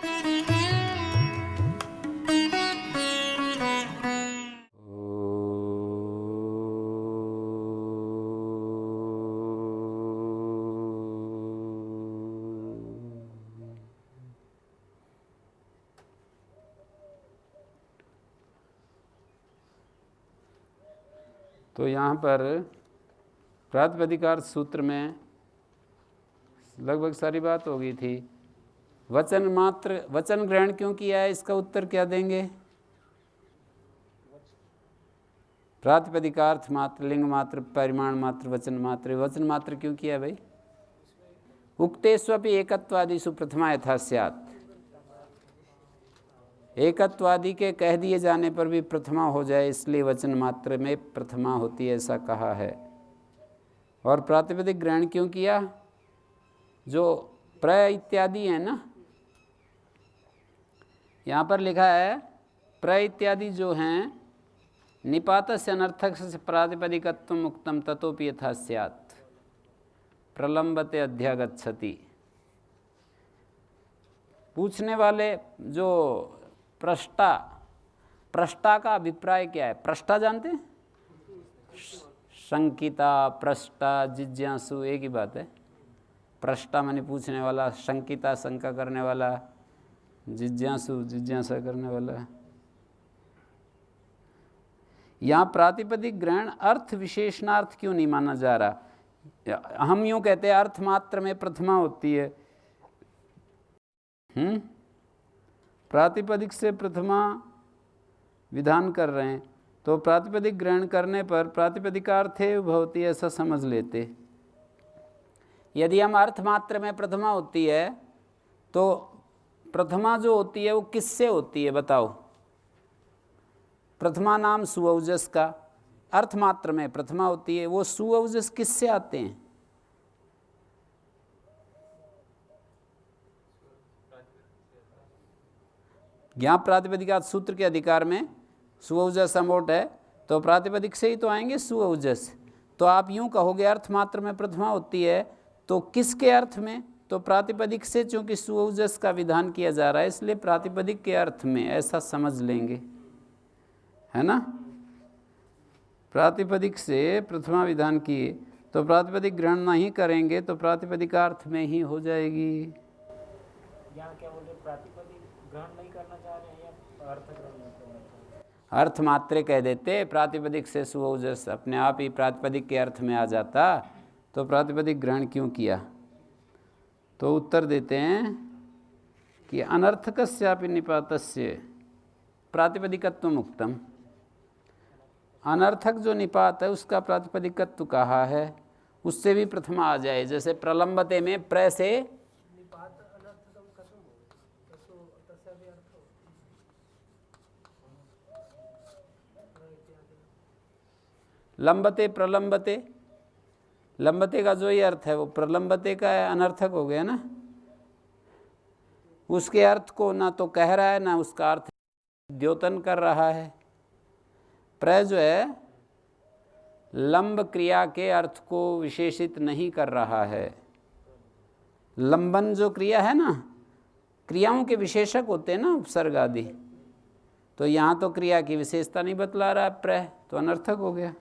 तो यहाँ पर प्रातिपदिकार्थ सूत्र में लगभग सारी बात हो गई थी। वचन मात्र, वचन ग्रहण क्यों किया है, इसका उत्तर क्या देंगे? प्रातिपदिकार्थ मात्र, लिंग मात्र, परिमाण मात्र, वचन मात्र। वचन मात्र क्यों किया भाई? उक्तेष्वपि एकत्वादिषु प्रथमा यथा स्यात्। एकत्वादि के कह दिए जाने पर भी प्रथमा हो जाए, इसलिए वचन मात्र में प्रथमा होती है, ऐसा कहा है। और प्रातिपदिक ग्रहण क्यों किया? जो प्र इत्यादि है ना, यहाँ पर लिखा है प्र इत्यादि जो हैं, निपातस्य अनर्थक से प्रातिपदिकत्व मुक्तम ततोपि यथा स्यात् प्रलंबते अध्यागच्छति। पूछने वाले जो प्रष्टा का अभिप्राय क्या है? प्रष्टा जानते हैं? शंकिता, प्रष्टा, जिज्ञासु एक ही बात है। प्रष्टा माने पूछने वाला, शंकिता शंका करने वाला, जिज्ञासु जिज्ञासा करने वाला। यहाँ प्रातिपदिक ग्रहण अर्थ विशेषणार्थ क्यों नहीं माना जा रहा? हम यूं कहते हैं अर्थ मात्र में प्रथमा होती है। प्रातिपदिक से प्रथमा विधान कर रहे हैं, तो प्रातिपदिक ग्रहण करने पर प्रातिपदिकार्थे भवति ऐसा समझ लेते। यदि हम अर्थ मात्र में प्रथमा होती है, तो प्रथमा जो होती है वो किससे होती है बताओ? प्रथमा नाम सुऔजस का, अर्थ मात्र में प्रथमा होती है, वो सुऔजस किससे आते हैं? यहाँ प्रातिपदिकार्थ सूत्र के अधिकार में सुऔजस अमोट है, तो प्रातिपदिक से ही तो आएंगे सुऔजस। तो आप यूं कहोगे अर्थ मात्र में प्रथमा होती है, तो किसके अर्थ में? तो प्रातिपदिक से, चूंकि सुऔजस का विधान किया जा रहा है, इसलिए प्रातिपदिक के अर्थ में, ऐसा समझ लेंगे, है ना। प्रातिपदिक से प्रथमा विधान किए तो प्रातिपदिक ग्रहण नहीं करेंगे तो प्रातिपदिकार्थ में ही हो जाएगी। यहाँ क्या बोल रहे, प्रातिपदिक ग्रहण नहीं करना चाह रहे हैं या अर्थ ग्रहण नहीं करना चाह रहे? अर्थ मात्रे कह देते, प्रातिपदिक से सुऔजस अपने आप ही प्रातिपदिक के अर्थ में आ जाता, तो प्रातिपदिक ग्रहण क्यों किया? तो उत्तर देते हैं कि अनर्थकस्यापि निपातस्य प्रातिपदिकत्व मुक्तम। अनर्थक जो निपात है उसका प्रातिपदिकत्व कहा है, उससे भी प्रथमा आ जाए। जैसे प्रलंबते में प्र से लंबते प्रलंबते, लंबते का जो ही अर्थ है वो प्रलंबते का है, अनर्थक हो गया ना। उसके अर्थ को ना तो कह रहा है ना उसका अर्थ द्योतन कर रहा है। प्र जो है लंब क्रिया के अर्थ को विशेषित नहीं कर रहा है। लंबन जो क्रिया है ना, क्रियाओं के विशेषक होते हैं ना उपसर्ग आदि, तो यहाँ तो क्रिया की विशेषता नहीं बतला रहा है प्र, तो अनर्थक हो गया।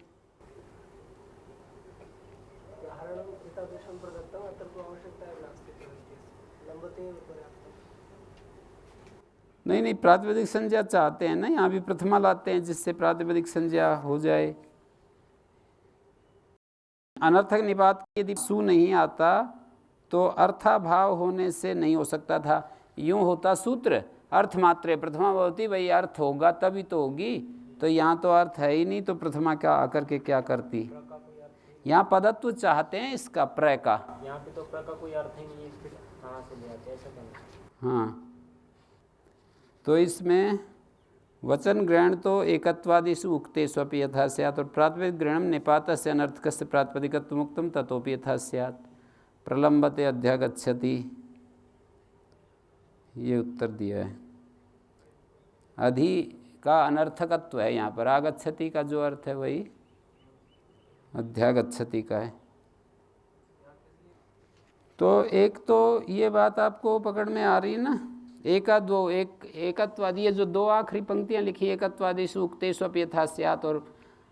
नहीं नहीं, प्रातिपदिक संज्ञा चाहते हैं ना, यहाँ भी प्रथमा लाते हैं जिससे प्रातिपदिक संज्ञा हो जाए। अनर्थक निपात यदि सु नहीं आता तो अर्थाभाव होने से नहीं हो सकता था। यूं होता सूत्र अर्थ मात्रे प्रथमा भवति, भाई अर्थ होगा तभी तो होगी, तो यहाँ तो अर्थ है ही नहीं, तो प्रथमा क्या आकर के क्या करती? यहाँ पदत्व चाहते हैं इसका प्र का, यहाँ पे तो प्र का कोई अर्थ ही नहीं है, फिर कहाँ से ले आते, ऐसा करना। हाँ, तो इसमें वचन ग्रहण तो एकत्वादिषु उक्तेष्वपि यथा स्यात् और प्रातिपदिक ग्रहणम निपातस्य अनर्थकस्य प्रातिपदिकत्व मुक्तम ततोपि यथा स्यात् प्रलंबते अध्यागच्छति। ये उत्तर दिया है। अधि का अनर्थकत्व है यहाँ पर, आगच्छति का जो अर्थ है वही अध्यागच्छति का है। तो एक तो ये बात आपको पकड़ में आ रही है ना एकाद्वौ एक एकत्वादी, ये जो दो आखिरी पंक्तियां लिखी एकत्वादिषु उक्तेष्वपि यथा स्यात् और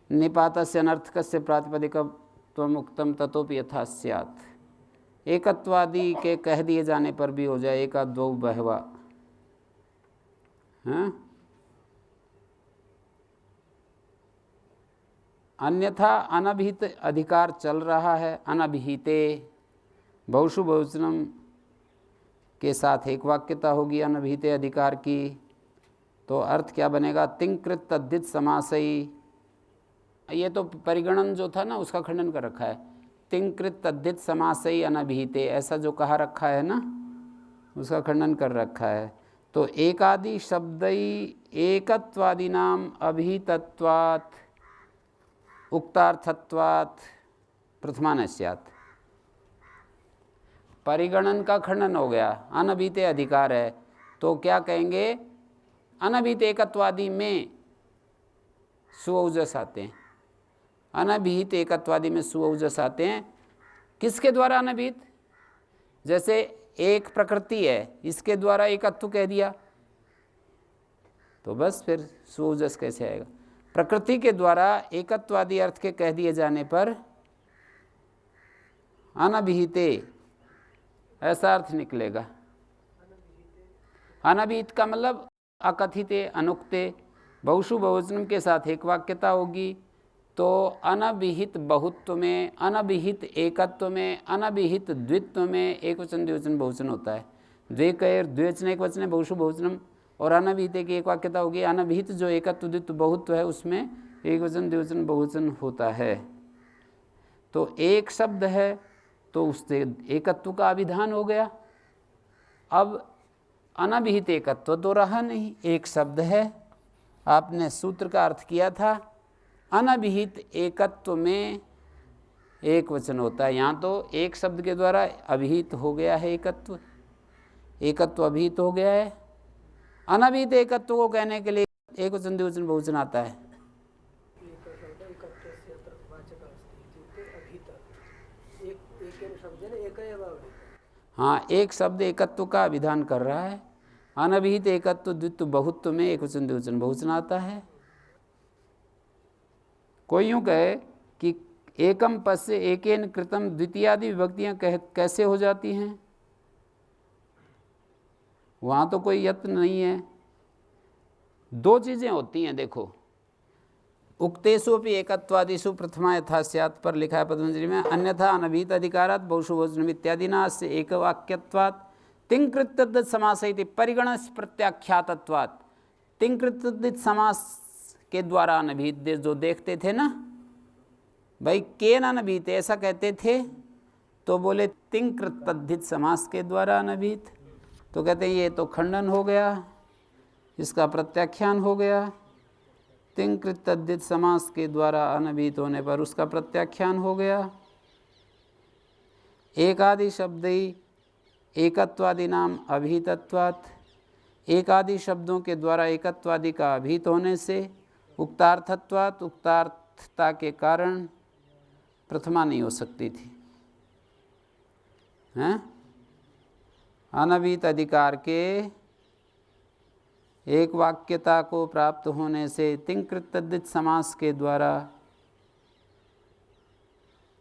निपातस्य अनर्थकस्य प्रातिपदिकत्वम् उक्तम ततोपि यथा स्यात्। एकत्वादी के कह दिए जाने पर भी हो जाए एकाद्वौ बहवा। हाँ, अन्यथा अनभिहित अधिकार चल रहा है, अनभिहिते बहुषु बहुवचनम के साथ एक वाक्यता होगी अनभिहिते अधिकार की, तो अर्थ क्या बनेगा? तिंकृत तद्धित समासई। ये तो परिगणन जो था ना उसका खंडन कर रखा है। तिंकृत तद्धित समासई अनभिहिते, ऐसा जो कहा रखा है ना उसका खंडन कर रखा है। तो एकादि शब्दई एकत्वादिनाम अभिहितत्वात् उक्तार्थत्वात् प्रथमान स्यात्। परिगणन का खंडन हो गया, अनभिहिते अधिकार है तो क्या कहेंगे? अनभिहित एकत्वादी में सुओजस आते हैं, अनभिहित एकत्वादी में सुओजस आते हैं। किसके द्वारा अनभिहित? जैसे एक प्रकृति है, इसके द्वारा एकत्व कह दिया तो बस फिर सुओजस कैसे आएगा? प्रकृति के द्वारा एकत्वादी अर्थ के कह दिए जाने पर अनभिहिते ऐसा अर्थ निकलेगा। अनभिहित का मतलब अकथिते अनुक्ते, बहुषु बहुवचनम के साथ एक वाक्यता होगी। तो अनभिहित बहुत्व में, अनभिहित एकत्व में, अनभिहित द्वित्व में एक वचन द्विवचन बहुवचन होता है। द्विकैर द्विवचन एक वचन है बहुषु बहुवचनम, और अनभिहित की एक वाक्यता होगी। अनभिहित जो एकत्व द्वित्व बहुत्व है उसमें एक वचन द्विवचन बहुवचन होता है। तो एक शब्द है तो उससे एकत्व का अभिधान हो गया। अब अनभिहित एकत्व तो रहा नहीं, एक शब्द है। आपने सूत्र का अर्थ किया था अनभिहित एकत्व में एक वचन होता है। यहाँ तो एक शब्द के द्वारा अभिहित हो गया है एकत्व, एकत्व अभिहित हो गया है। अनभिहित एकत्व को कहने के लिए एक वचन द्विवचन बहुवचन आता है। हाँ, एक शब्द एकत्व का अभिधान कर रहा है। अनभिहित एकत्व द्वित्व बहुत्व में एक वचन द्विवचन बहुवचन आता है। कोई यूँ कहे कि एकम पद से एकेन कृतम द्वितीयादि विभक्तियाँ कैसे हो जाती हैं? वहाँ तो कोई यत्न नहीं है। दो चीज़ें होती हैं, देखो। उक्तेषु अपि एकत्वादिषु प्रथमा यथा स्यात् पर लिखा है पतंजलि में, अन्यथा अनभिहित अधिकारात् बहुषु बहुवचनम् इत्यादिना से एकवाक्यत्वात् तिङ्कृत तद्धित समास इति परिगणस प्रत्याख्यातत्वात्। तिङ्कृत तद्धित समास के द्वारा अनभिहित जो देखते थे ना भाई, केन अनभिहित ऐसा कहते थे, तो बोले तिङ्कृत तद्धित समास के द्वारा अनभिहित। तो कहते हैं ये तो खंडन हो गया, इसका प्रत्याख्यान हो गया। तिङ्कृत तद्धित समास के द्वारा अनभिहित होने पर उसका प्रत्याख्यान हो गया। एकादि शब्दई एकत्वादि नाम अभिहितत्वात्, एकादि शब्दों के द्वारा एकत्वादि का अभिहित होने से, उक्तार्थत्वात् उक्तार्थता के कारण प्रथमा नहीं हो सकती थी। हैं? अनभिहित अधिकार के एक वाक्यता को प्राप्त होने से तिङ्कृत तद्धित समास के द्वारा,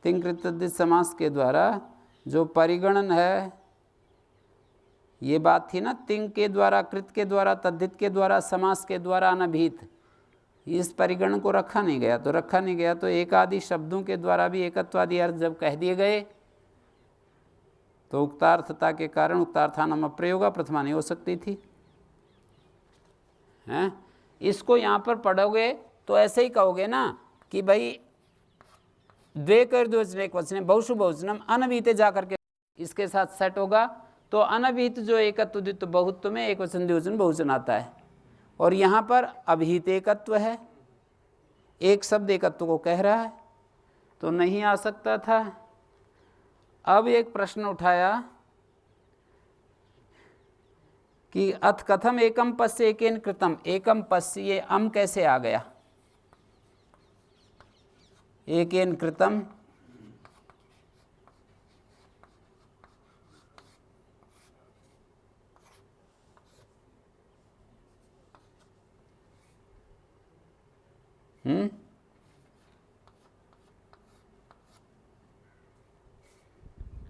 तिङ्कृत तद्धित समास के द्वारा जो परिगणन है, ये बात थी ना, तिंग के द्वारा, कृत के द्वारा, तद्धित के द्वारा, समास के द्वारा अनभिहित, इस परिगणन को रखा नहीं गया। तो रखा नहीं गया तो एक आदि शब्दों के द्वारा भी एकत्वादि अर्थ जब कह दिए गए तो उक्तार्थता के कारण उक्तार्थानाम अप्रयोगा प्रथमा नहीं हो सकती थी। हैं? इसको यहाँ पर पढ़ोगे तो ऐसे ही कहोगे ना कि भाई द्वेकर द्विवचन एक वचन बहुषु बहुवचनम अनभिहिते जाकर के इसके साथ सेट होगा। तो अनभिहित जो एकत्व द्वित्व बहुत्व में एक वचन द्विवचन बहुवचन आता है, और यहाँ पर अभिहित एकत्व है, एक शब्द एकत्व को कह रहा है, तो नहीं आ सकता था। अब एक प्रश्न उठाया कि अथ कथम एकम पद से एकेन कृतम, एकम पद से ये अम कैसे आ गया? एकेन कृतम,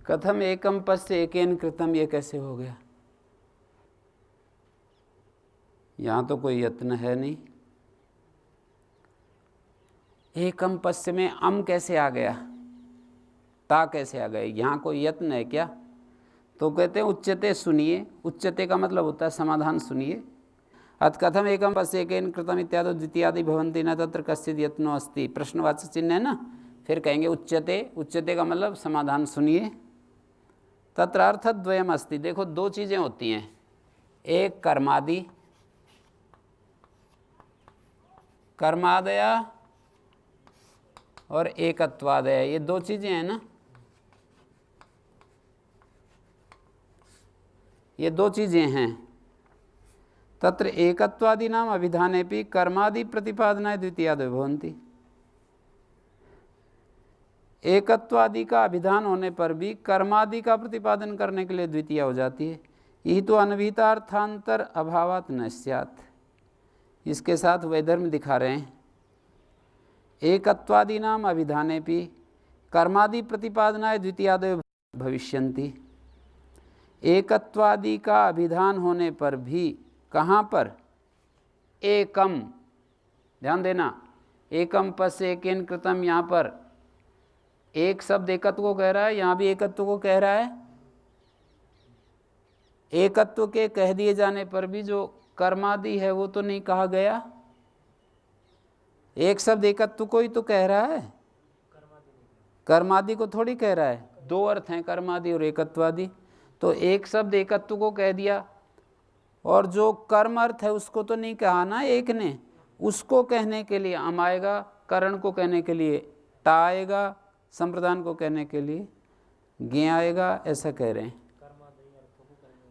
कथम एकम पश्य एकेन कृतम, ये कैसे हो गया? यहाँ तो कोई यत्न है नहीं। एकम पश्य में अम कैसे आ गया, ता कैसे आ गए? यहाँ कोई यत्न है क्या? तो कहते हैं उच्चते, सुनिए। उच्चते का मतलब होता है समाधान सुनिए। अथ कथम एकम पश्य एकेन कृतम इत्यादि द्वितीयादि भवन्ति न तत्र कश्चित् यत्नो अस्ति, प्रश्नवाचक चिन्ह है ना। फिर कहेंगे उच्चते, उच्चते का मतलब समाधान सुनिए। तत्र अर्थद्वयम अस्ति, देखो दो चीज़ें होती हैं, एक कर्मादि, कर्मादया और एकत्वादय, ये दो चीज़ें हैं ना, ये दो चीज़ें हैं। तत्र एकत्वादि नाम अभिधानेपि कर्मादि प्रतिपादनाय द्वितीयादयो भवन्ति। एकत्वादि का अभिधान होने पर भी कर्मादि का प्रतिपादन करने के लिए द्वितीय हो जाती है। यही तो अनभिहितार्थांतर अभावात् न स्यात्, इसके साथ वैधर्म दिखा रहे हैं। एकत्वादि नाम अभिधानेपि कर्मादि प्रतिपादनाय द्वितीयादयो भविष्यन्ति। एकत्वादि का अभिधान होने पर भी कहाँ पर? एकम, ध्यान देना, एकम पश्य एकेन कृतम, यहाँ पर एक शब्द एकत्व को कह रहा है, यहाँ भी एकत्व को कह रहा है। एकत्व के कह दिए जाने पर भी जो कर्मादि है वो तो नहीं कहा गया। एक शब्द एकत्व को ही तो कह रहा है, कर्मादि को थोड़ी कह रहा है। दो अर्थ हैं, कर्मादि और एकत्वादि। तो एक शब्द एकत्व को कह दिया और जो कर्म अर्थ है उसको तो नहीं कहा ना एक ने। उसको कहने के लिए अम आएगा, करण को कहने के लिए टा आएगा, संप्रदान को कहने के लिए ज्ञ आएगा, ऐसा कह रहे हैं।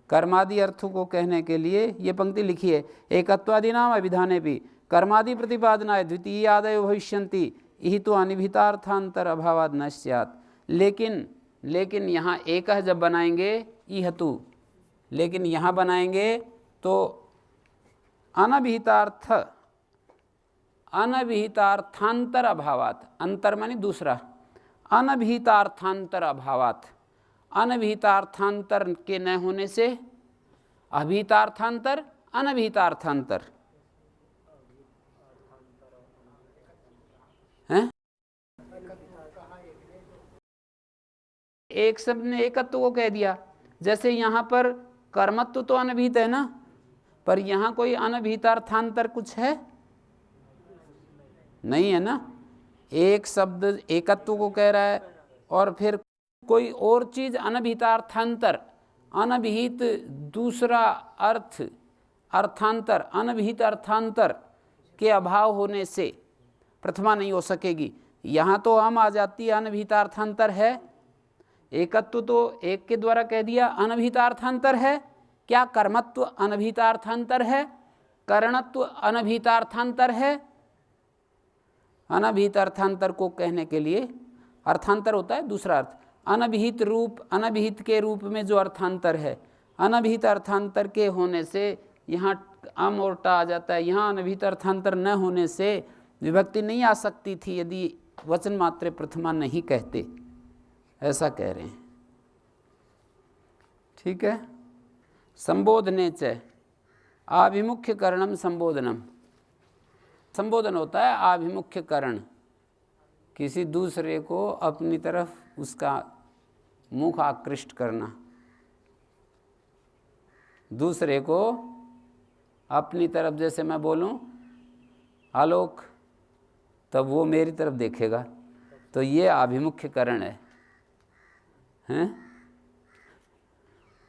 कर्मादि अर्थों को कहने के लिए ये पंक्ति लिखी है, एकत्वादि नाम अभिधाने भी कर्मादि प्रतिपादनाय द्वितीयादयो भविष्यन्ति, यही तो अनिभितार्थांतर अभावात् न स्यात्। लेकिन यहाँ एक जब बनाएंगे इहतु, लेकिन यहाँ बनाएंगे तो अनभिहितार्थांतर अभावात्, अंतर मानी दूसरा, अनभिहितार्थांतर अभावात्, अनभिहितार्थांतर के न होने से अभिहितार्थांतर, अनभिहितार्थांतर हैं। एक शब्द ने एकत्व को कह दिया, जैसे यहाँ पर कर्मत्व तो अनभिहित है ना, पर यहाँ कोई अनभिहितार्थांतर कुछ है नहीं है ना। एक शब्द एकत्व को कह रहा है और फिर कोई और चीज अनभिहितार्थांतर, अनभिहित दूसरा अर्थ, अर्थांतर, अनभिहित अर्थांतर के अभाव होने से प्रथमा नहीं हो सकेगी। यहाँ तो हम आ जाती है, अनभिहितार्थांतर है। एकत्व तो एक के द्वारा कह दिया, अनभिहितार्थांतर है। क्या कर्मत्व अनभिहितार्थांतर है? करणत्व अनभिहितार्थांतर है। अनभिहित अर्थांतर को कहने के लिए, अर्थांतर होता है दूसरा अर्थ, अनभिहित रूप, अनभिहित के रूप में जो अर्थांतर है, अनभिहित अर्थांतर के होने से यहाँ अम और टा आ जाता है। यहाँ अनभिहित अर्थांतर न होने से विभक्ति नहीं आ सकती थी यदि वचन मात्रे प्रथमा नहीं कहते, ऐसा कह रहे हैं। ठीक है। संबोधने च आभिमुख्य करणम संबोधनम, संबोधन होता है आभिमुख्य करण, किसी दूसरे को अपनी तरफ उसका मुख आकृष्ट करना, दूसरे को अपनी तरफ। जैसे मैं बोलूं आलोक, तब वो मेरी तरफ देखेगा, तो ये आभिमुख्य करण है, हैं?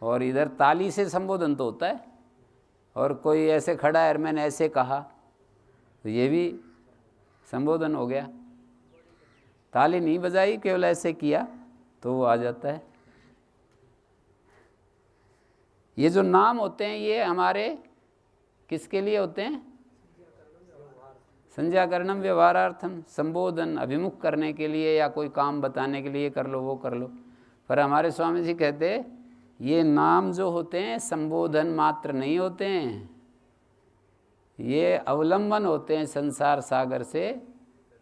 और इधर ताली से संबोधन तो होता है, और कोई ऐसे खड़ा है और मैंने ऐसे कहा, तो ये भी संबोधन हो गया। ताली नहीं बजाई, केवल ऐसे किया तो वो आ जाता है। ये जो नाम होते हैं ये हमारे किसके लिए होते हैं? संज्ञाकरणम व्यवहारार्थम, संबोधन अभिमुख करने के लिए या कोई काम बताने के लिए, कर लो वो कर लो। पर हमारे स्वामी जी कहते ये नाम जो होते हैं संबोधन मात्र नहीं होते हैं, ये अवलंबन होते हैं संसार सागर से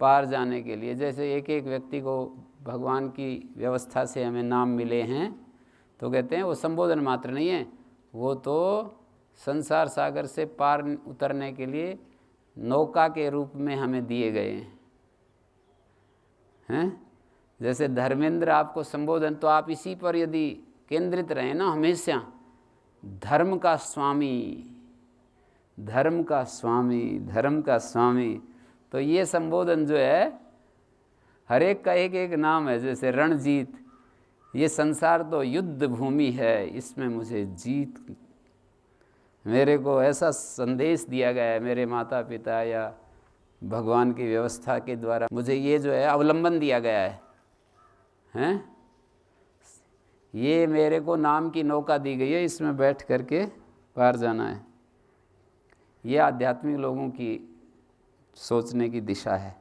पार जाने के लिए। जैसे एक एक व्यक्ति को भगवान की व्यवस्था से हमें नाम मिले हैं, तो कहते हैं वो संबोधन मात्र नहीं है, वो तो संसार सागर से पार उतरने के लिए नौका के रूप में हमें दिए गए हैं। जैसे धर्मेंद्र आपको संबोधन, तो आप इसी पर यदि केंद्रित रहें ना हमेशा, धर्म का स्वामी, धर्म का स्वामी, धर्म का स्वामी, तो ये संबोधन जो है हर एक का एक एक नाम है। जैसे रणजीत, ये संसार तो युद्ध भूमि है, इसमें मुझे जीत, मेरे को ऐसा संदेश दिया गया है मेरे माता पिता या भगवान की व्यवस्था के द्वारा, मुझे ये जो है अवलंबन दिया गया है, हैं? ये मेरे को नाम की नौका दी गई है, इसमें बैठ करके पार जाना है। ये आध्यात्मिक लोगों की सोचने की दिशा है।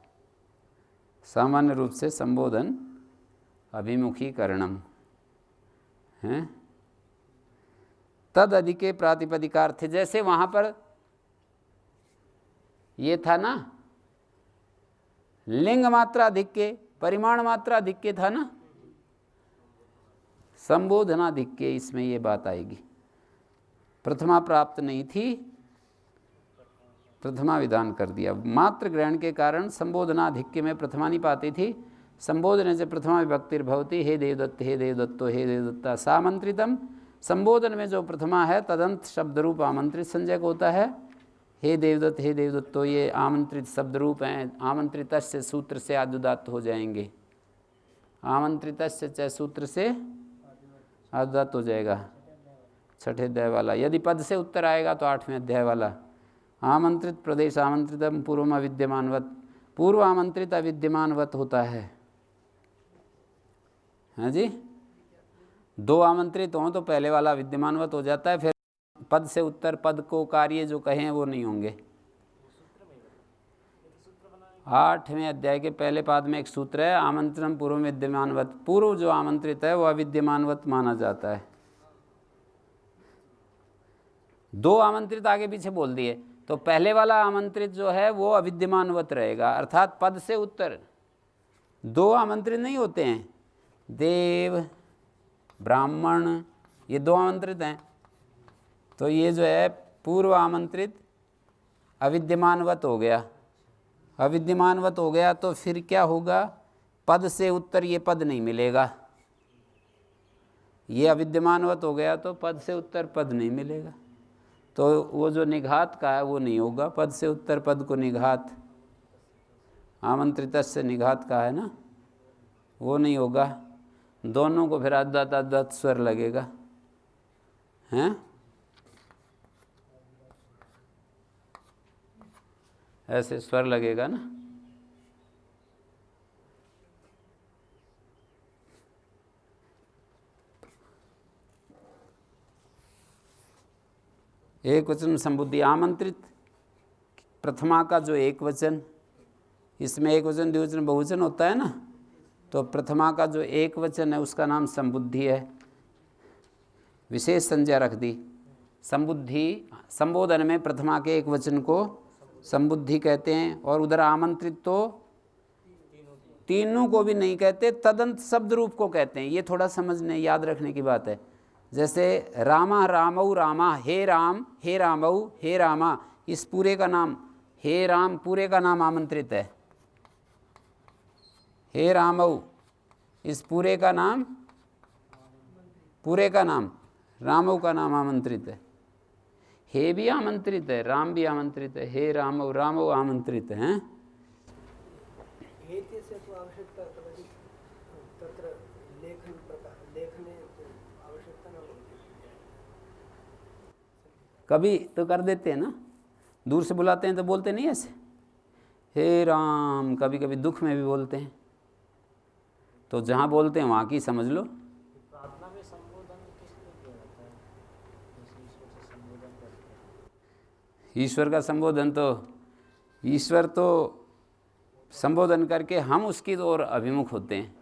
सामान्य रूप से संबोधन अभिमुखीकरणम है। तद अधिके प्रातिपदिकार्थ, जैसे वहाँ पर ये था ना, लिंग मात्रा अधिक्य, परिमाण मात्रा अधिक्य था ना, संबोधनाधिक्य, इसमें ये बात आएगी। प्रथमा प्राप्त नहीं थी, प्रथमा विधान कर दिया। मात्र ग्रहण के कारण संबोधनाधिक्य में प्रथमा नहीं पाती थी। संबोधन से प्रथमा विभक्तिर्भवती, हे देवदत्त, हे देवदत्तो, हे देवदत्ता सामंत्रितम। संबोधन में जो प्रथमा है तदंत शब्द रूप आमंत्रित संज्ञक होता है। हे देवदत्त, हे देवदत्तो, ये आमंत्रित शब्द रूप हैं। आमंत्रित से सूत्र से आदुदात्त हो जाएंगे। आमंत्रित से सूत्र से आदुदात्त हो जाएगा, छठे अध्याय वाला। यदि पद से उत्तर आएगा तो 8वें अध्याय वाला। आमंत्रित प्रदेश आमंत्रितम पूर्व अविद्यमानवत, पूर्व आमंत्रित अविद्यमानवत होता है। हाँ जी, दो आमंत्रित हों तो पहले वाला विद्यमानवत हो जाता है, फिर पद से उत्तर, पद को कार्य जो कहें वो नहीं होंगे। 8वें अध्याय के पहले पाद में एक सूत्र है, आमंत्रण पूर्व विद्यमानवत। पूर्व जो आमंत्रित है वो अविद्यमानवत माना जाता है। दो आमंत्रित आगे पीछे बोल दिए तो पहले वाला आमंत्रित जो है वो अविद्यमानवत रहेगा, अर्थात पद से उत्तर। दो आमंत्रित नहीं होते हैं, देव, ब्राह्मण, ये दो आमंत्रित हैं। तो ये जो है पूर्व आमंत्रित अविद्यमानवत हो गया। अविद्यमानवत हो गया तो फिर क्या होगा, पद से उत्तर ये पद नहीं मिलेगा। ये अविद्यमानवत हो गया तो पद से उत्तर पद नहीं मिलेगा। तो वो जो निघात का है वो नहीं होगा, पद से उत्तर पद को निघात, आमंत्रित से निघात का है ना, वो नहीं होगा। दोनों को फिर आद्दात स्वर लगेगा, हैं? ऐसे स्वर लगेगा ना। एक वचन संबुद्धि आमंत्रित, प्रथमा का जो एक वचन, इसमें एक वचन द्विवचन बहुवचन होता है ना, तो प्रथमा का जो एक वचन है उसका नाम संबुद्धि है। विशेष संज्ञा रख दी संबुद्धि। संबोधन में प्रथमा के एक वचन को संबुद्धि कहते हैं, और उधर आमंत्रित तो तीनों को भी नहीं कहते, तदंत शब्द रूप को कहते हैं। ये थोड़ा समझने याद रखने की बात है। जैसे रामा रामऊ रामा, हे राम, हे रामऊ, हे रामा, इस पूरे का नाम, हे राम पूरे का नाम आमंत्रित है। हे रामऊ, इस पूरे का नाम, पूरे का नाम, रामऊ का नाम आमंत्रित है। हे भी आमंत्रित है, राम भी आमंत्रित है, हे रामऊ, रामऊ आमंत्रित है। कभी तो कर देते हैं ना, दूर से बुलाते हैं तो बोलते नहीं ऐसे, हे राम। कभी कभी दुख में भी बोलते हैं, तो जहाँ बोलते हैं वहाँ की समझ लो। प्रार्थना में संबोधन किस लिए किया जाता है? ईश्वर से संबोधन करते हैं। ईश्वर का संबोधन तो, ईश्वर तो संबोधन करके हम उसकी ओर अभिमुख होते हैं,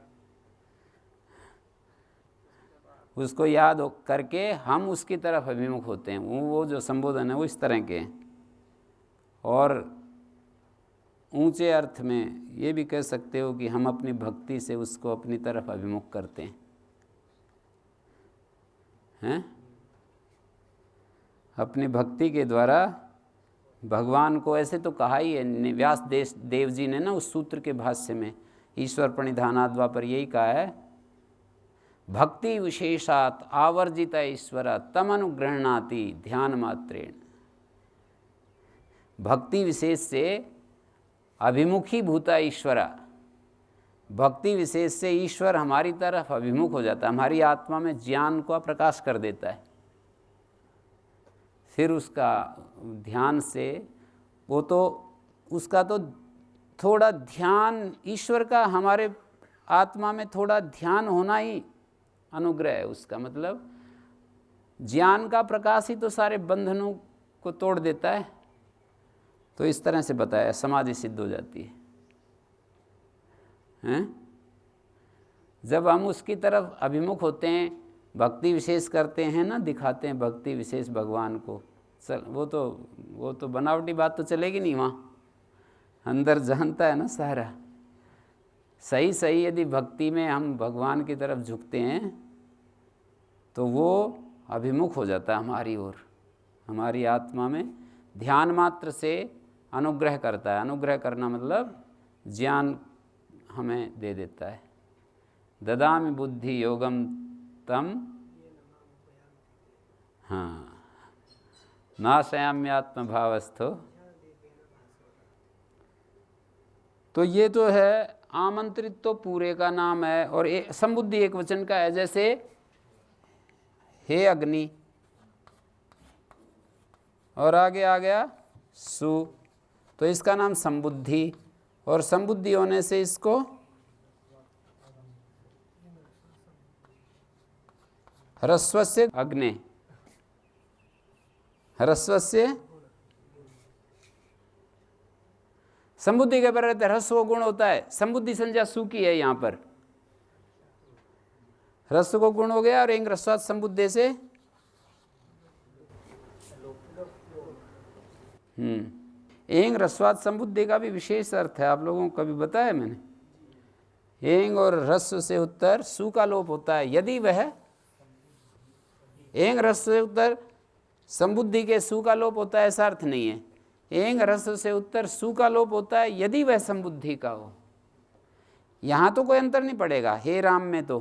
उसको याद करके हम उसकी तरफ अभिमुख होते हैं। वो जो संबोधन है वो इस तरह के हैं, और ऊंचे अर्थ में ये भी कह सकते हो कि हम अपनी भक्ति से उसको अपनी तरफ अभिमुख करते हैं, अपनी भक्ति के द्वारा भगवान को, ऐसे तो कहा ही है व्यास देव जी ने ना उस सूत्र के भाष्य में, ईश्वर प्रणिधानाद्वा पर यही कहा है, भक्ति विशेषात आवर्जित ईश्वर तमनुगृह्णाति ध्यान मात्रेण। भक्ति विशेष से अभिमुखी भूता ईश्वरा, भक्ति विशेष से ईश्वर हमारी तरफ अभिमुख हो जाता है, हमारी आत्मा में ज्ञान का प्रकाश कर देता है। फिर उसका ध्यान से वो तो उसका तो थोड़ा ध्यान, ईश्वर का हमारे आत्मा में थोड़ा ध्यान होना ही अनुग्रह है। उसका मतलब ज्ञान का प्रकाश ही तो सारे बंधनों को तोड़ देता है। तो इस तरह से बताया, समाधि सिद्ध हो जाती है। जब हम उसकी तरफ अभिमुख होते हैं, भक्ति विशेष करते हैं ना, दिखाते हैं भक्ति विशेष भगवान को, चल वो तो बनावटी बात तो चलेगी नहीं, वहाँ अंदर जानता है ना सारा। सही यदि भक्ति में हम भगवान की तरफ झुकते हैं तो वो अभिमुख हो जाता है हमारी ओर, हमारी आत्मा में ध्यान मात्र से अनुग्रह करता है। अनुग्रह करना मतलब ज्ञान हमें दे देता है। ददामि बुद्धि योगम तम, हाँ, नाशयाम्यात्म भावस्थो। तो ये तो है आमंत्रित, तो पूरे का नाम है, और संबुद्धि एक वचन का है, जैसे हे अग्नि, और आगे आ गया सु, तो इसका नाम संबुद्धि, और संबुद्धि होने से इसको ह्रस्वस्य अग्ने, ह्रस्वस्य संबुद्धि के पर रहते ह्रस्व गुण होता है। संबुद्धि संज्ञा सु की है यहाँ पर, ह्रस्व को गुण हो गया, और एक ह्रस्वात् संबुद्धि से एंग ह्रस्वात् संबुद्धि का भी विशेष अर्थ है, आप लोगों को कभी बताया मैंने। एंग और ह्रस्व से उत्तर सु का लोप होता है, यदि वह एंग ह्रस्व से उत्तर संबुद्धि के सु का लोप होता है, ऐसा अर्थ नहीं है। एंग ह्रस्व से उत्तर सु का लोप होता है यदि वह संबुद्धि का हो। यहाँ तो कोई अंतर नहीं पड़ेगा हे राम में तो,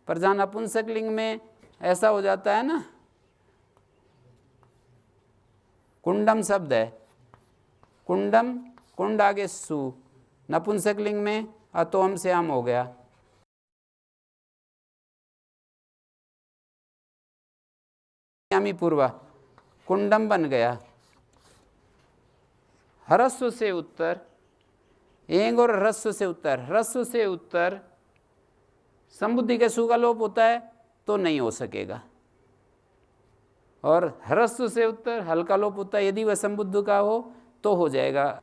पर जहाँ नपुंसक लिंग में ऐसा हो जाता है ना, कुंडम शब्द है, कुंडम, कुंड आगे सु, नपुंसक लिंग में अतोम से हम हो गया। यामी पूर्वा, कुंडम बन गया। ह्रस्व से उत्तर एंग और ह्रस्व से उत्तर, ह्रस्व से उत्तर संबुद्धि के सु का लोप होता है तो नहीं हो सकेगा, और ह्रस्व से उत्तर हल का लोप होता है यदि वह संबुद्ध का हो तो हो जाएगा।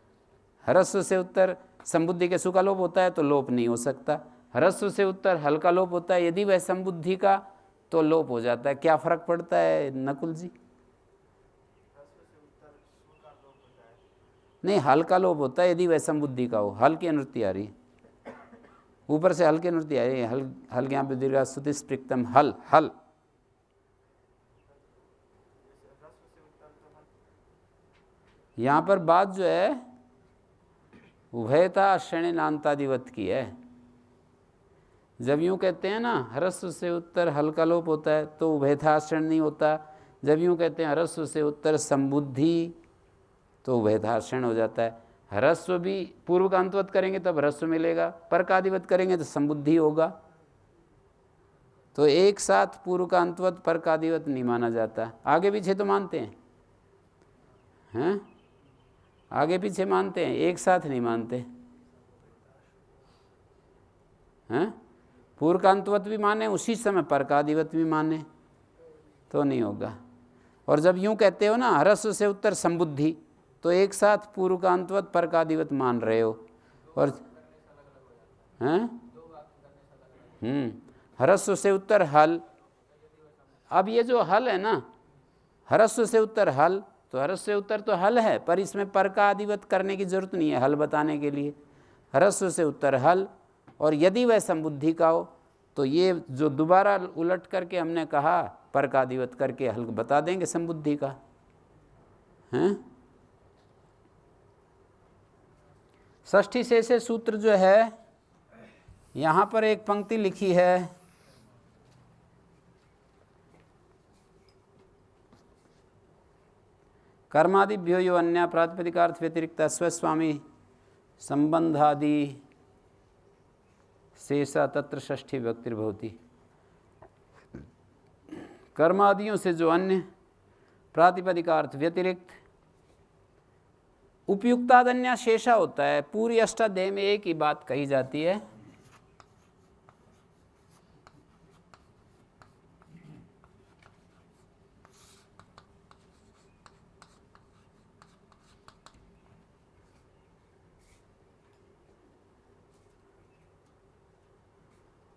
ह्रस्व से उत्तर संबुद्धि के सु का लोप होता है तो लोप नहीं हो सकता। ह्रस्व से उत्तर हल का लोप होता है यदि वह संबुद्धि का तो लोप हो जाता है। क्या फर्क पड़ता है नकुल जी? नहीं, हल का लोप होता है यदि वह संबुद्धि का हो। हल की अनुवृत्ति आ रही है, ऊपर से हल की अनुवृत्ति आ रही है। हल यहाँ पे दीर्घ स्तुति स्प्रिक्तम हल, हल। यहाँ पर बात जो है उभयता श्रेणीनांतादिवत की है। जब यूँ कहते हैं ना ह्रस्व से उत्तर हल का लोप होता है तो उभयथाश्रण नहीं होता। जब यूँ कहते हैं ह्रस्व से उत्तर संबुद्धि तो उभयथाश्रण हो जाता है। ह्रस्व भी पूर्व का अंतवत करेंगे तब ह्रस्व मिलेगा, पर का आदिवत करेंगे तो संबुद्धि होगा। तो एक साथ पूर्व का अंतवत पर का आदिवत नहीं माना जाता। आगे पीछे तो मानते हैं, आगे पीछे मानते हैं, एक साथ नहीं मानते हैं। पूर्व का अंतवत भी माने उसी समय पर का आदिवत भी माने तो नहीं होगा। और जब यूं कहते हो ना ह्रस्व से उत्तर संबुद्धि तो एक साथ पूर्व का अंतवत पर का आदिवत मान रहे हो। और ह्रस्व से उत्तर हल, अब ये जो हल है ना ह्रस्व से उत्तर हल तो ह्रस्व से उत्तर तो हल है, पर इसमें पर का आदिवत करने की जरूरत नहीं है हल बताने के लिए। ह्रस्व से उत्तर हल, और यदि वह संबुद्धि का हो तो ये जो दोबारा उलट करके हमने कहा पर का आदिवत करके हल बता देंगे संबुद्धि का, हैं। षष्ठी से सूत्र जो है, यहाँ पर एक पंक्ति लिखी है, कर्मादिभ्यो यो अन्य प्रातिपदिकार्थ व्यतिरिक्त स्वस्वामी संबंधादि शेषा तत्र षष्ठी व्यक्तिर्भवति। कर्मादियों से जो अन्य प्रातिपदिकार्थ व्यतिरिक्त उपयुक्तादन्य शेषा होता है, पूरी अष्टाध्याय में एक ही बात कही जाती है,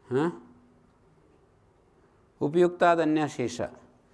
हाँ, उपयुक्तादन्य शेषा।